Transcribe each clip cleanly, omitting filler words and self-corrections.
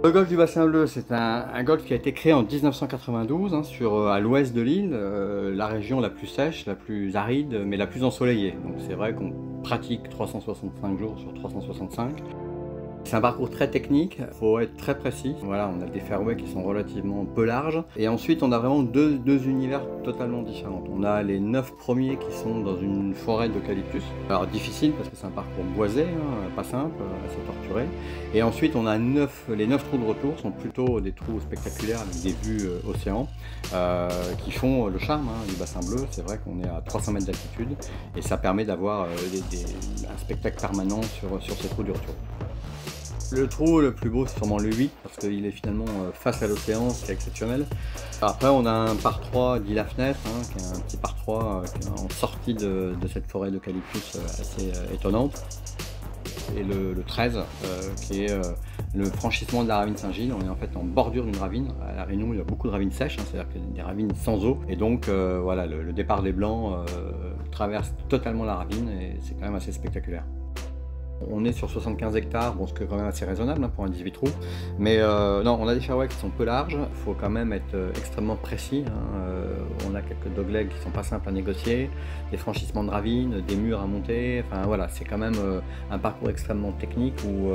Le golfe du Bassin Bleu, c'est un golfe qui a été créé en 1992 hein, à l'ouest de l'île, la région la plus sèche, la plus aride, mais la plus ensoleillée. Donc c'est vrai qu'on pratique 365 jours sur 365. C'est un parcours très technique, il faut être très précis. Voilà, on a des fairways qui sont relativement peu larges. Et ensuite, on a vraiment deux univers totalement différents. On a les 9 premiers qui sont dans une forêt d'eucalyptus. Alors difficile parce que c'est un parcours boisé, hein, pas simple, assez torturé. Et ensuite, on a les 9 trous de retour sont plutôt des trous spectaculaires avec des vues océan qui font le charme hein, du Bassin Bleu. C'est vrai qu'on est à 300 mètres d'altitude et ça permet d'avoir un spectacle permanent sur ces trous du retour. Le trou le plus beau c'est sûrement le 8 parce qu'il est finalement face à l'océan, c'est exceptionnel. Après on a un par 3 dit la fenêtre, hein, qui est un petit par 3 qui est en sortie de cette forêt d'eucalyptus assez étonnante. Et le 13 qui est le franchissement de la ravine Saint-Gilles. On est en fait en bordure d'une ravine. À La Réunion il y a beaucoup de ravines sèches, hein, c'est-à-dire qu'il y a des ravines sans eau. Et donc voilà, le départ des Blancs traverse totalement la ravine et c'est quand même assez spectaculaire. On est sur 75 hectares, bon, ce qui est quand même assez raisonnable hein, pour un 18 trous. Mais non, on a des fairways qui sont peu larges, il faut quand même être extrêmement précis. Hein. On a quelques doglegs qui sont pas simples à négocier, des franchissements de ravines, des murs à monter. Enfin voilà, c'est quand même un parcours extrêmement technique où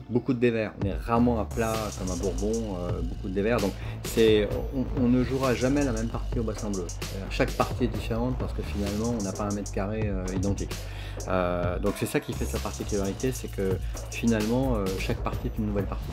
beaucoup de dévers. On est rarement à plat comme un Bourbon, beaucoup de dévers. Donc on ne jouera jamais la même partie au Bassin Bleu. Chaque partie est différente parce que finalement on n'a pas un mètre carré identique. Donc c'est ça qui fait sa particularité, c'est que finalement chaque partie est une nouvelle partie.